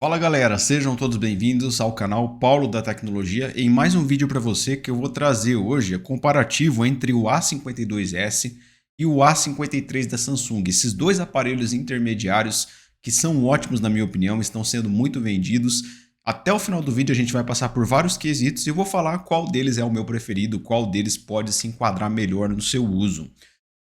Fala galera, sejam todos bem-vindos ao canal Paulo da Tecnologia em mais um vídeo para você que eu vou trazer hoje comparativo entre o A52s e o A53 da Samsung. Esses dois aparelhos intermediários que são ótimos na minha opinião, estão sendo muito vendidos. Até o final do vídeo a gente vai passar por vários quesitos e eu vou falar qual deles é o meu preferido, qual deles pode se enquadrar melhor no seu uso.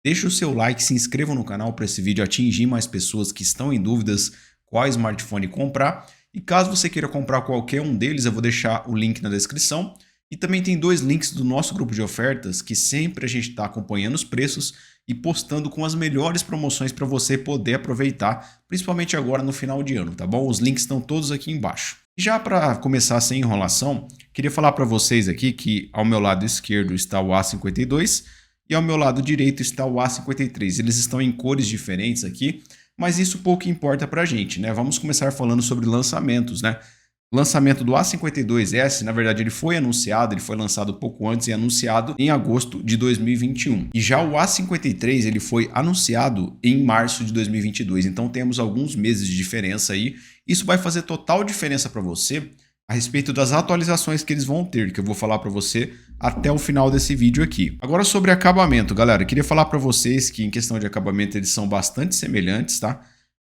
Deixe o seu like, se inscreva no canal para esse vídeo atingir mais pessoas que estão em dúvidas qual smartphone comprar. E caso você queira comprar qualquer um deles, eu vou deixar o link na descrição. E também tem dois links do nosso grupo de ofertas que sempre a gente está acompanhando os preços e postando com as melhores promoções para você poder aproveitar, principalmente agora no final de ano, tá bom? Os links estão todos aqui embaixo. E já para começar sem enrolação, queria falar para vocês aqui que ao meu lado esquerdo está o A52 e ao meu lado direito está o A53. Eles estão em cores diferentes aqui, mas isso pouco importa para a gente, né? Vamos começar falando sobre lançamentos, né? O lançamento do A52s, na verdade, ele foi anunciado, ele foi lançado pouco antes e anunciado em agosto de 2021. E já o A53, ele foi anunciado em março de 2022, então temos alguns meses de diferença aí. Isso vai fazer total diferença para você a respeito das atualizações que eles vão ter, que eu vou falar para você até o final desse vídeo aqui. Agora sobre acabamento, galera, eu queria falar para vocês que em questão de acabamento eles são bastante semelhantes, tá?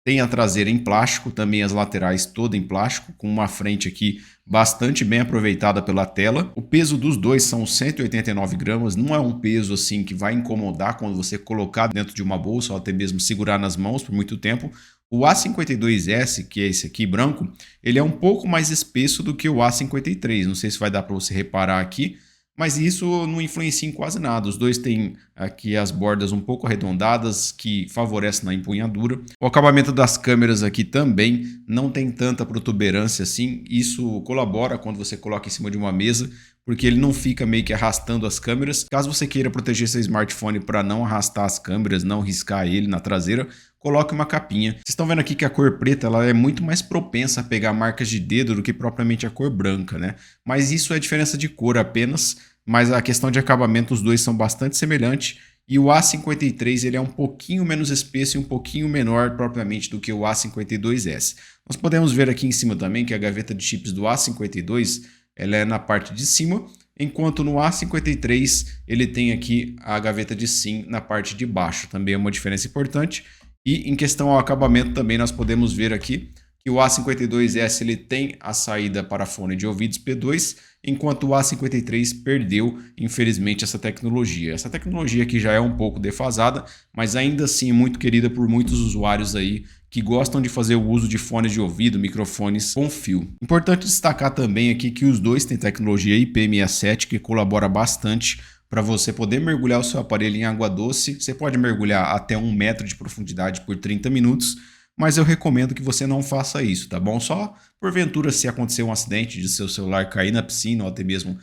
Tem a traseira em plástico, também as laterais toda em plástico, com uma frente aqui bastante bem aproveitada pela tela. O peso dos dois são 189 gramas, não é um peso assim que vai incomodar quando você colocar dentro de uma bolsa ou até mesmo segurar nas mãos por muito tempo. O A52s, que é esse aqui branco, ele é um pouco mais espesso do que o A53. Não sei se vai dar para você reparar aqui, mas isso não influencia em quase nada. Os dois têm aqui as bordas um pouco arredondadas, que favorecem na empunhadura. O acabamento das câmeras aqui também não tem tanta protuberância assim. Isso colabora quando você coloca em cima de uma mesa, porque ele não fica meio que arrastando as câmeras. Caso você queira proteger seu smartphone para não arrastar as câmeras, não riscar ele na traseira, coloque uma capinha. Vocês estão vendo aqui que a cor preta ela é muito mais propensa a pegar marcas de dedo do que propriamente a cor branca, né? Mas isso é diferença de cor apenas, mas a questão de acabamento os dois são bastante semelhantes. E o A53 ele é um pouquinho menos espesso e um pouquinho menor propriamente do que o A52s. Nós podemos ver aqui em cima também que a gaveta de chips do A52 ela é na parte de cima, enquanto no A53 ele tem aqui a gaveta de SIM na parte de baixo. Também é uma diferença importante. E em questão ao acabamento também nós podemos ver aqui que o A52s ele tem a saída para fone de ouvidos P2, enquanto o A53 perdeu, infelizmente, essa tecnologia. Essa tecnologia aqui já é um pouco defasada, mas ainda assim muito querida por muitos usuários aí que gostam de fazer o uso de fones de ouvido, microfones com fio. Importante destacar também aqui que os dois têm tecnologia IP67 que colabora bastante para você poder mergulhar o seu aparelho em água doce. Você pode mergulhar até 1 metro de profundidade por 30 minutos, mas eu recomendo que você não faça isso, tá bom? Só porventura se acontecer um acidente de seu celular cair na piscina ou até mesmo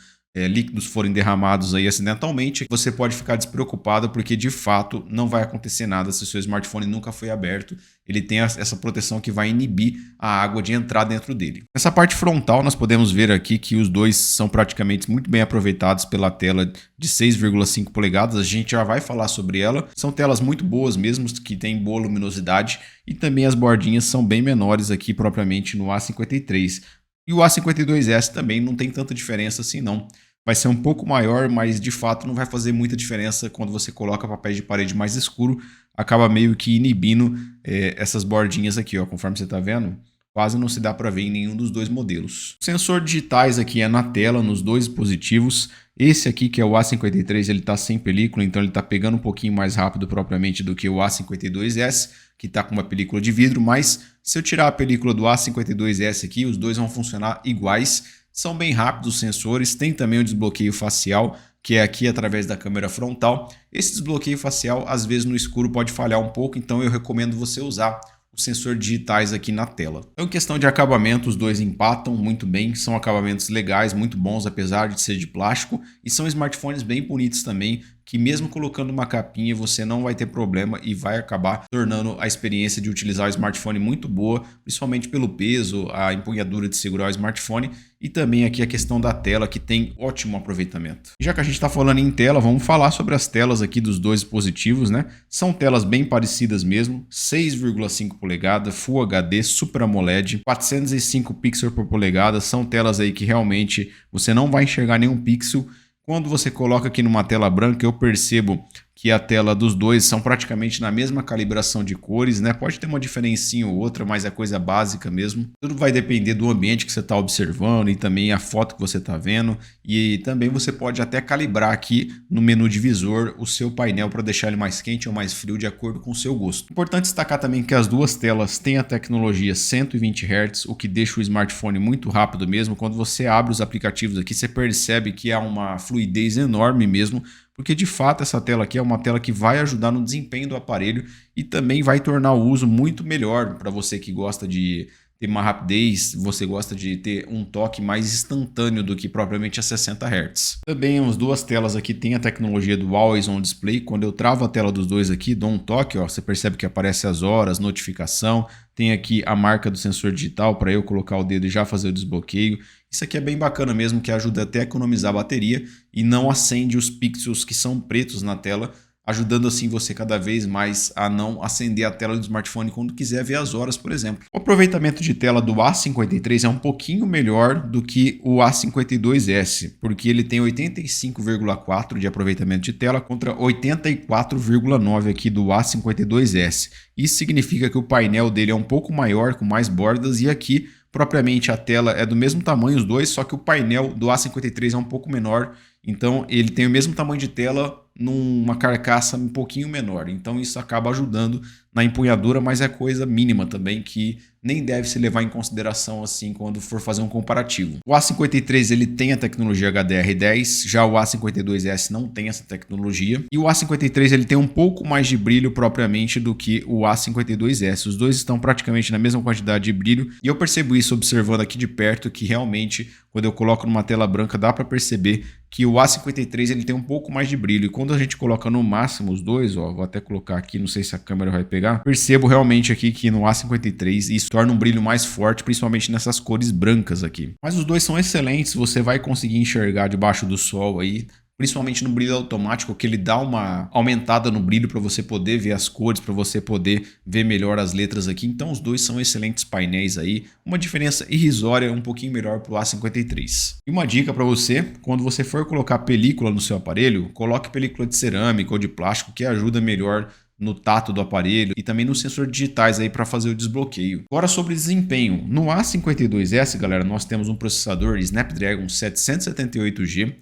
líquidos forem derramados aí acidentalmente, você pode ficar despreocupado porque de fato não vai acontecer nada se o seu smartphone nunca foi aberto. Ele tem essa proteção que vai inibir a água de entrar dentro dele. Nessa parte frontal nós podemos ver aqui que os dois são praticamente muito bem aproveitados pela tela de 6,5 polegadas. A gente já vai falar sobre ela. São telas muito boas mesmo, que têm boa luminosidade e também as bordinhas são bem menores aqui propriamente no A53. E o A52s também não tem tanta diferença assim não. Vai ser um pouco maior, mas de fato não vai fazer muita diferença quando você coloca papéis de parede mais escuro. Acaba meio que inibindo essas bordinhas aqui, ó, conforme você está vendo. Quase não se dá para ver em nenhum dos dois modelos. O sensor digitais aqui é na tela, nos dois dispositivos. Esse aqui, que é o A53, ele está sem película, então ele está pegando um pouquinho mais rápido propriamente do que o A52s, que está com uma película de vidro, mas se eu tirar a película do A52s aqui, os dois vão funcionar iguais. São bem rápidos os sensores, tem também o desbloqueio facial, que é aqui através da câmera frontal. Esse desbloqueio facial, às vezes no escuro, pode falhar um pouco, então eu recomendo você usar os sensores digitais aqui na tela. Então, em questão de acabamento, os dois empatam muito bem, são acabamentos legais, muito bons, apesar de ser de plástico, e são smartphones bem bonitos também, que mesmo colocando uma capinha você não vai ter problema e vai acabar tornando a experiência de utilizar o smartphone muito boa, principalmente pelo peso, a empunhadura de segurar o smartphone e também aqui a questão da tela, que tem ótimo aproveitamento. Já que a gente está falando em tela, vamos falar sobre as telas aqui dos dois dispositivos, né? São telas bem parecidas mesmo, 6,5 polegadas, Full HD, Super AMOLED, 405 pixels por polegada, são telas aí que realmente você não vai enxergar nenhum pixel. Quando você coloca aqui numa tela branca, eu percebo que a tela dos dois são praticamente na mesma calibração de cores, né? Pode ter uma diferencinha ou outra, mas é coisa básica mesmo. Tudo vai depender do ambiente que você está observando e também a foto que você está vendo. E também você pode até calibrar aqui no menu de visor o seu painel para deixar ele mais quente ou mais frio de acordo com o seu gosto. Importante destacar também que as duas telas têm a tecnologia 120 Hz, o que deixa o smartphone muito rápido mesmo. Quando você abre os aplicativos aqui, você percebe que há uma fluidez enorme mesmo, porque de fato essa tela aqui é uma tela que vai ajudar no desempenho do aparelho e também vai tornar o uso muito melhor para você que gosta de ter uma rapidez, você gosta de ter um toque mais instantâneo do que propriamente a 60 Hz. Também as duas telas aqui têm a tecnologia do Always On Display. Quando eu travo a tela dos dois aqui, dou um toque, ó, você percebe que aparece as horas, notificação, tem aqui a marca do sensor digital para eu colocar o dedo e já fazer o desbloqueio. Isso aqui é bem bacana mesmo, que ajuda até a economizar a bateria e não acende os pixels que são pretos na tela, ajudando assim você cada vez mais a não acender a tela do smartphone quando quiser ver as horas, por exemplo. O aproveitamento de tela do A53 é um pouquinho melhor do que o A52s, porque ele tem 85,4 de aproveitamento de tela contra 84,9 aqui do A52s. Isso significa que o painel dele é um pouco maior, com mais bordas, e aqui propriamente a tela é do mesmo tamanho os dois, só que o painel do A53 é um pouco menor, então ele tem o mesmo tamanho de tela numa carcaça um pouquinho menor. Então isso acaba ajudando na empunhadura, mas é coisa mínima também que nem deve se levar em consideração assim quando for fazer um comparativo. O A53 ele tem a tecnologia HDR10, já o A52s não tem essa tecnologia. E o A53 ele tem um pouco mais de brilho propriamente do que o A52s. Os dois estão praticamente na mesma quantidade de brilho e eu percebo isso observando aqui de perto, que realmente quando eu coloco numa tela branca dá para perceber que o A53 ele tem um pouco mais de brilho. E quando a gente coloca no máximo os dois, ó, vou até colocar aqui, não sei se a câmera vai pegar, percebo realmente aqui que no A53 isso torna um brilho mais forte, principalmente nessas cores brancas aqui. Mas os dois são excelentes, você vai conseguir enxergar debaixo do sol aí, principalmente no brilho automático, que ele dá uma aumentada no brilho para você poder ver as cores, para você poder ver melhor as letras aqui. Então os dois são excelentes painéis aí, uma diferença irrisória, um pouquinho melhor para o A53. E uma dica para você, quando você for colocar película no seu aparelho, coloque película de cerâmica ou de plástico, que ajuda melhor no tato do aparelho e também nos sensores digitais aí para fazer o desbloqueio. Agora sobre desempenho, no A52s, galera, nós temos um processador Snapdragon 778G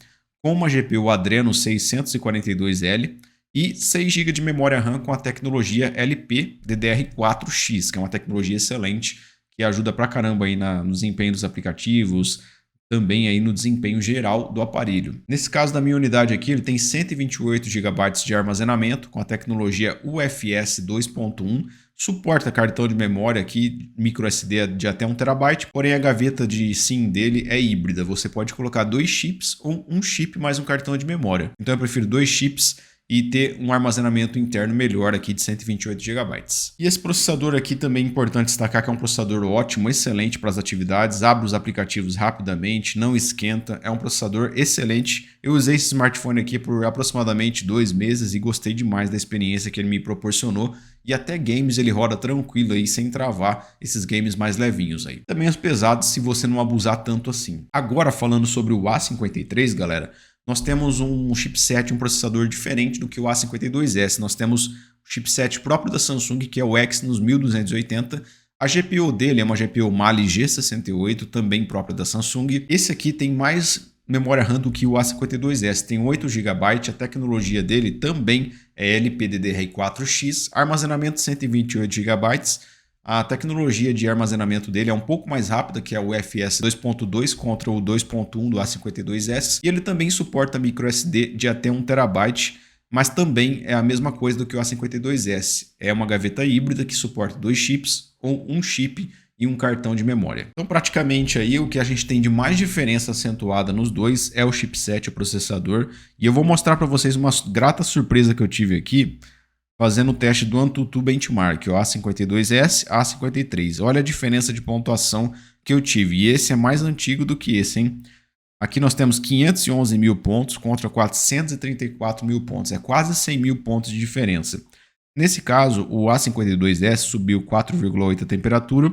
com uma GPU Adreno 642L e 6 GB de memória RAM com a tecnologia LPDDR4X, que é uma tecnologia excelente que ajuda pra caramba aí no desempenho dos aplicativos, também aí no desempenho geral do aparelho. Nesse caso da minha unidade aqui, ele tem 128 GB de armazenamento com a tecnologia UFS 2.1, suporta cartão de memória aqui, microSD de até 1 TB, porém a gaveta de SIM dele é híbrida, você pode colocar 2 chips ou um chip mais um cartão de memória. Então eu prefiro 2 chips e ter um armazenamento interno melhor aqui de 128 GB. E esse processador aqui também é importante destacar que é um processador ótimo, excelente para as atividades, abre os aplicativos rapidamente, não esquenta, é um processador excelente. Eu usei esse smartphone aqui por aproximadamente 2 meses e gostei demais da experiência que ele me proporcionou. E até games ele roda tranquilo aí, sem travar, esses games mais levinhos aí. Também os pesados se você não abusar tanto assim. Agora falando sobre o A53, galera, nós temos um chipset, um processador diferente do que o A52s. Nós temos o chipset próprio da Samsung, que é o Exynos 1280. A GPU dele é uma GPU Mali G68, também própria da Samsung. Esse aqui tem mais memória RAM do que o A52s, tem 8 GB, a tecnologia dele também é LPDDR4X, armazenamento 128 GB. A tecnologia de armazenamento dele é um pouco mais rápida, que é o UFS 2.2 contra o 2.1 do A52s. E ele também suporta microSD de até 1 TB, mas também é a mesma coisa do que o A52s. É uma gaveta híbrida que suporta 2 chips ou um chip e um cartão de memória. Então praticamente aí o que a gente tem de mais diferença acentuada nos dois é o chipset, o processador, e eu vou mostrar para vocês uma grata surpresa que eu tive aqui fazendo o teste do AnTuTu Benchmark, o A52S, A53. Olha a diferença de pontuação que eu tive, e esse é mais antigo do que esse, hein? Aqui nós temos 511 mil pontos contra 434 mil pontos, é quase 100 mil pontos de diferença. Nesse caso, o A52S subiu 4,8 a temperatura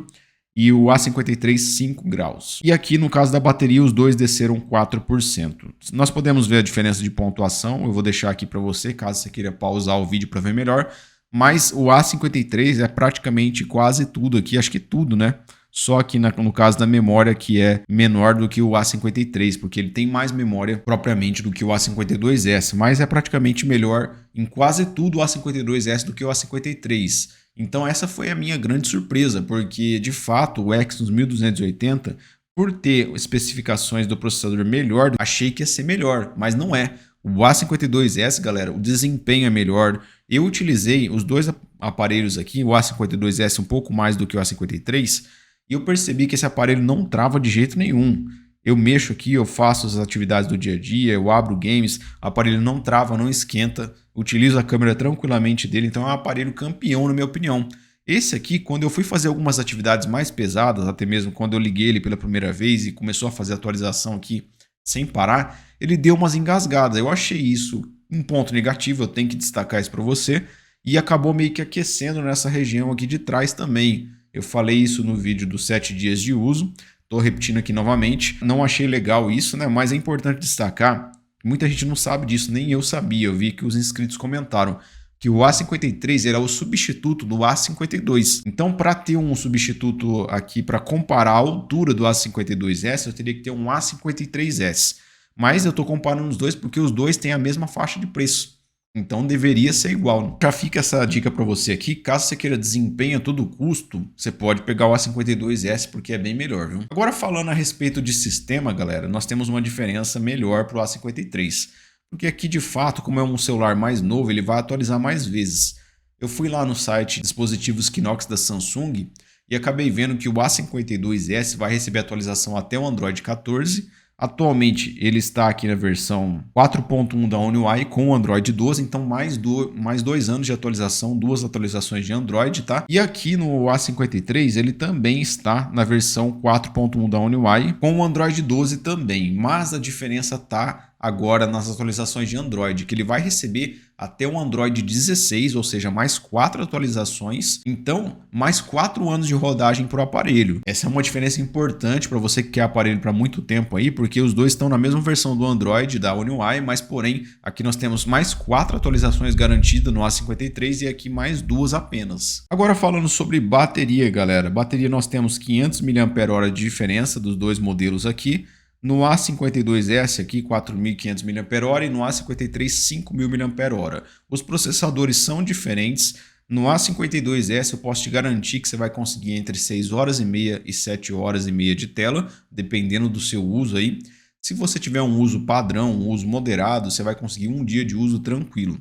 e o A53 5 graus. E aqui no caso da bateria os dois desceram 4%. Nós podemos ver a diferença de pontuação, eu vou deixar aqui para você caso você queira pausar o vídeo para ver melhor, mas o A53 é praticamente quase tudo aqui, acho que tudo, né? Só que no caso da memória que é menor do que o A53, porque ele tem mais memória propriamente do que o A52S, mas é praticamente melhor em quase tudo o A52S do que o A53. Então essa foi a minha grande surpresa, porque de fato o Exynos 1280, por ter especificações do processador melhor, achei que ia ser melhor, mas não é. O A52S, galera, o desempenho é melhor. Eu utilizei os dois aparelhos aqui, o A52S um pouco mais do que o A53, e eu percebi que esse aparelho não trava de jeito nenhum. Eu mexo aqui, eu faço as atividades do dia a dia, eu abro games, o aparelho não trava, não esquenta, utilizo a câmera tranquilamente dele, então é um aparelho campeão na minha opinião. Esse aqui, quando eu fui fazer algumas atividades mais pesadas, até mesmo quando eu liguei ele pela primeira vez e começou a fazer atualização aqui sem parar, ele deu umas engasgadas. Eu achei isso um ponto negativo, eu tenho que destacar isso para você, e acabou meio que aquecendo nessa região aqui de trás também. Eu falei isso no vídeo dos 7 dias de uso, estou repetindo aqui novamente. Não achei legal isso, né? Mas é importante destacar, muita gente não sabe disso, nem eu sabia. Eu vi que os inscritos comentaram que o A53 era o substituto do A52. Então, para ter um substituto aqui para comparar a altura do A52S, eu teria que ter um A53S. Mas eu estou comparando os dois porque os dois têm a mesma faixa de preço. Então deveria ser igual. Já fica essa dica para você aqui. Caso você queira desempenho a todo custo, você pode pegar o A52S porque é bem melhor, viu? Agora falando a respeito de sistema, galera, nós temos uma diferença melhor para o A53. Porque aqui de fato, como é um celular mais novo, ele vai atualizar mais vezes. Eu fui lá no site Dispositivos Knox da Samsung e acabei vendo que o A52S vai receber atualização até o Android 14. Atualmente ele está aqui na versão 4.1 da One UI com o Android 12, então mais 2 anos de atualização, 2 atualizações de Android, tá? E aqui no A53 ele também está na versão 4.1 da One UI com o Android 12 também, mas a diferença tá agora nas atualizações de Android, que ele vai receber até o Android 16, ou seja, mais 4 atualizações, então mais 4 anos de rodagem para o aparelho. Essa é uma diferença importante para você que quer aparelho para muito tempo aí, porque os dois estão na mesma versão do Android, da One UI, mas porém aqui nós temos mais 4 atualizações garantidas no A53 e aqui mais 2 apenas. Agora falando sobre bateria, galera, bateria nós temos 500 mAh de diferença dos dois modelos aqui. No A52S aqui 4.500 mAh e no A53 5.000 mAh. Os processadores são diferentes. No A52S eu posso te garantir que você vai conseguir entre 6 horas e meia e 7 horas e meia de tela, dependendo do seu uso aí. Se você tiver um uso padrão, um uso moderado, você vai conseguir um dia de uso tranquilo.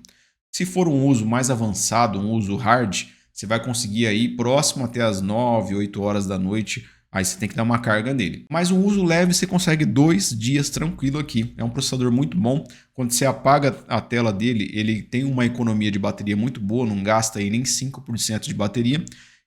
Se for um uso mais avançado, um uso hard, você vai conseguir aí próximo até as 9, 8 horas da noite. Aí você tem que dar uma carga nele. Mas o uso leve você consegue 2 dias tranquilo aqui. É um processador muito bom. Quando você apaga a tela dele, ele tem uma economia de bateria muito boa, não gasta aí nem 5% de bateria.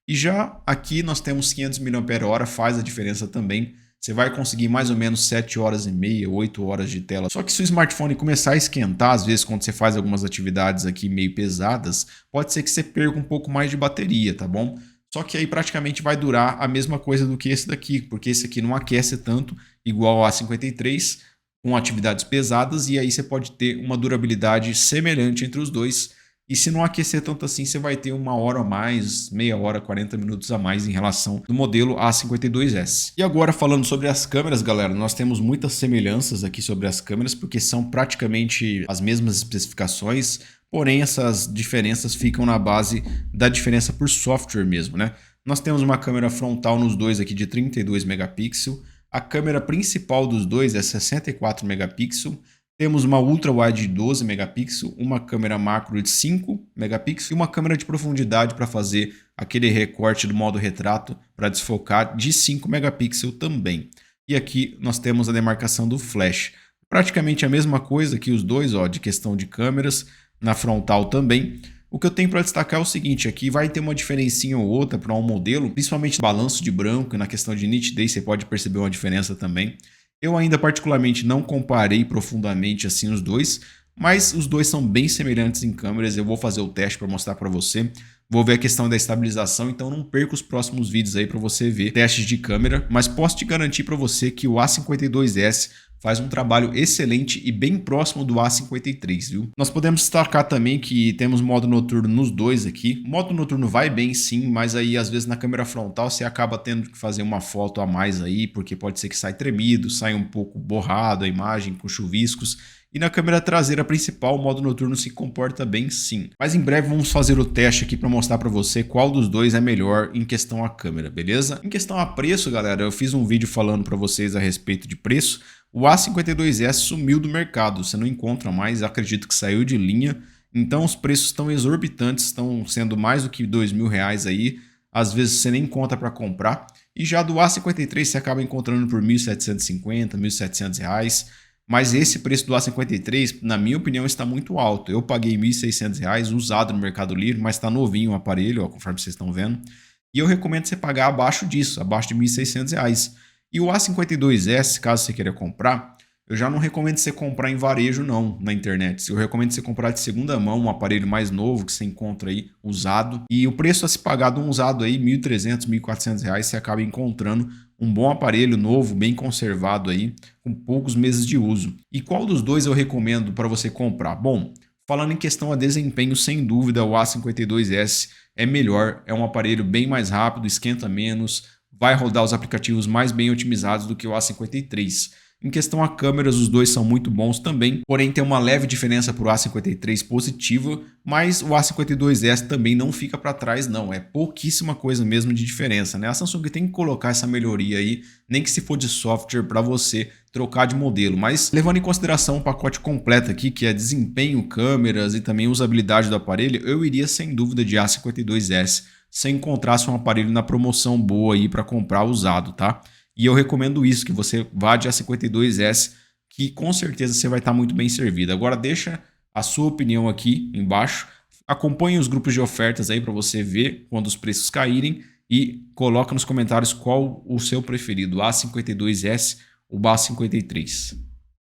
E já aqui nós temos 500 mAh, faz a diferença também. Você vai conseguir mais ou menos 7 horas e meia, 8 horas de tela. Só que se o smartphone começar a esquentar, às vezes quando você faz algumas atividades aqui meio pesadas, pode ser que você perca um pouco mais de bateria, tá bom? Só que aí praticamente vai durar a mesma coisa do que esse daqui, porque esse aqui não aquece tanto, igual ao A53, com atividades pesadas, e aí você pode ter uma durabilidade semelhante entre os dois. E se não aquecer tanto assim, você vai ter 1 hora a mais, meia hora, 40 minutos a mais em relação do modelo A52S. E agora falando sobre as câmeras, galera, nós temos muitas semelhanças aqui sobre as câmeras, porque são praticamente as mesmas especificações. Porém, essas diferenças ficam na base da diferença por software mesmo, né? Nós temos uma câmera frontal nos dois aqui de 32 megapixels. A câmera principal dos dois é 64 megapixels. Temos uma ultra wide de 12 megapixels, uma câmera macro de 5 megapixels e uma câmera de profundidade para fazer aquele recorte do modo retrato para desfocar de 5 megapixels também. E aqui nós temos a demarcação do flash. Praticamente a mesma coisa que os dois, ó, de questão de câmeras, na frontal também. O que eu tenho para destacar é o seguinte, aqui vai ter uma diferencinha ou outra para um modelo, principalmente no balanço de branco e na questão de nitidez, você pode perceber uma diferença também. Eu ainda particularmente não comparei profundamente assim os dois, mas os dois são bem semelhantes em câmeras. Eu vou fazer o teste para mostrar para você. Vou ver a questão da estabilização, então não perca os próximos vídeos aí para você ver testes de câmera, mas posso te garantir para você que o A52S faz um trabalho excelente e bem próximo do A53, viu? Nós podemos destacar também que temos modo noturno nos dois aqui. O modo noturno vai bem sim, mas aí às vezes na câmera frontal você acaba tendo que fazer uma foto a mais aí, porque pode ser que saia tremido, saia um pouco borrado a imagem com chuviscos. E na câmera traseira principal, o modo noturno se comporta bem sim. Mas em breve vamos fazer o teste aqui para mostrar para você qual dos dois é melhor em questão a câmera, beleza? Em questão a preço, galera, eu fiz um vídeo falando para vocês a respeito de preço. O A52S sumiu do mercado, você não encontra mais, acredito que saiu de linha. Então os preços estão exorbitantes, estão sendo mais do que R$2.000 aí. Às vezes você nem conta para comprar. E já do A53 você acaba encontrando por R$1.750, R$1.700. Mas esse preço do A53, na minha opinião, está muito alto. Eu paguei R$1.600 usado no Mercado Livre, mas está novinho o aparelho, ó, conforme vocês estão vendo. E eu recomendo você pagar abaixo disso, abaixo de R$1.600. E o A52S, caso você queira comprar, eu já não recomendo você comprar em varejo não, na internet. Eu recomendo você comprar de segunda mão, um aparelho mais novo que você encontra aí usado. E o preço a se pagar de um usado aí, R$1.300, R$1.400, você acaba encontrando um bom aparelho novo, bem conservado aí, com poucos meses de uso. E qual dos dois eu recomendo para você comprar? Bom, falando em questão a desempenho, sem dúvida o A52S é melhor, é um aparelho bem mais rápido, esquenta menos, vai rodar os aplicativos mais bem otimizados do que o A53. Em questão a câmeras, os dois são muito bons também, porém tem uma leve diferença para o A53 positiva, mas o A52S também não fica para trás não, é pouquíssima coisa mesmo de diferença, né? A Samsung tem que colocar essa melhoria aí, nem que se for de software para você trocar de modelo, mas levando em consideração o pacote completo aqui, que é desempenho, câmeras e também usabilidade do aparelho, eu iria sem dúvida de A52S se encontrasse um aparelho na promoção boa aí para comprar usado, tá? E eu recomendo isso, que você vá de A52S, que com certeza você vai estar muito bem servido. Agora deixa a sua opinião aqui embaixo, acompanhe os grupos de ofertas aí para você ver quando os preços caírem e coloca nos comentários qual o seu preferido, A52S ou A53.